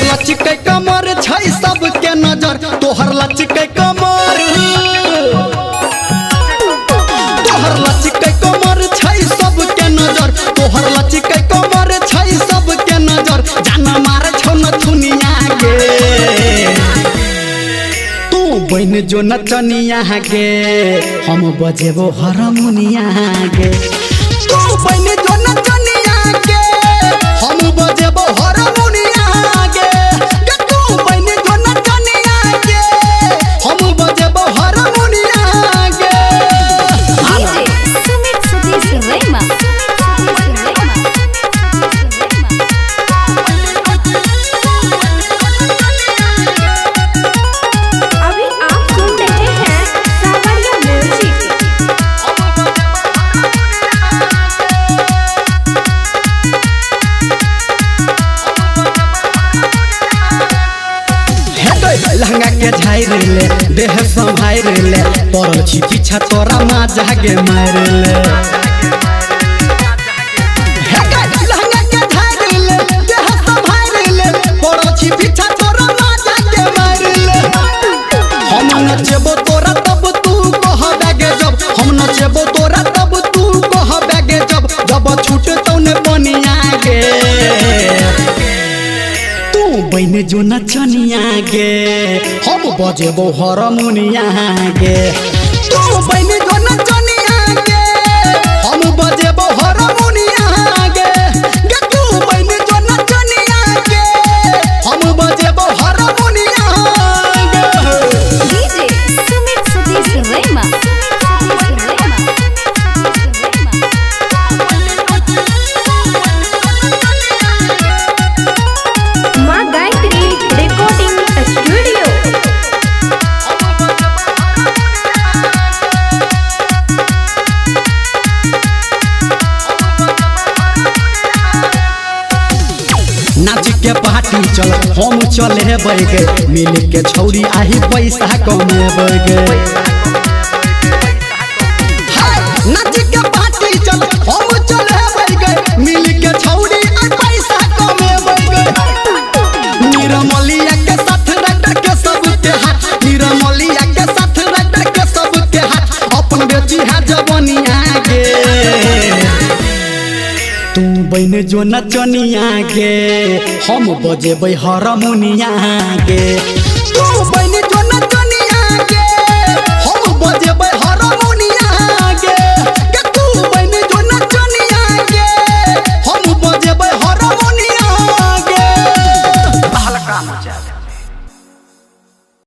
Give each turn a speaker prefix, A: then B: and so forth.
A: लचके कमर छै सबके नजर तोहर लचके कमर तोहर लचके कमर छै सबके नजर तोहर लचके कमर छै सबके नजर जाना मार छौ न दुनिया के तू बन जो नचनिया के हम बजेबो हारमोनिया के तू बन जो नचनिया के हम बजेबो हारमोनिया लहंगा के झाड़ ले देह संभार ले पड़ल छी पीछा तोरा माँ जागे मार ले लहंगा के झाड़ ले देह संभार ले पड़ल छी पीछा तोरा माँ जागे मार ले हम नचबो तोरा तब तू कहबे जब हम नचबो तोरा तब तू कहबे जब जब छूटतौ ने बनिया गे बन जो नचनिया गे हम बजेबो हारमोनिया गे तू बन जो नचनिया गे हम बजेबो हारमोनिया गे तू बन जो नचनिया गे हम बजेबो हारमोनिया गे
B: डीजे सुमित सतीश रेमा
A: नाच के पार्टी चल हम चले बैगे मिल के छौरी आही पैसा कमेबे गे नाच के पार्टी चल हम चले बैगे मिल के छौरी आ पैसा कमेबे गे निरमलिया के साथ रट के सबके हाथ निरमलिया के साथ रट के सबके हाथ अपन बेची है जवनिया गे तू बन जो नचनिया गे हम बजेबै हारमोनिया गे तू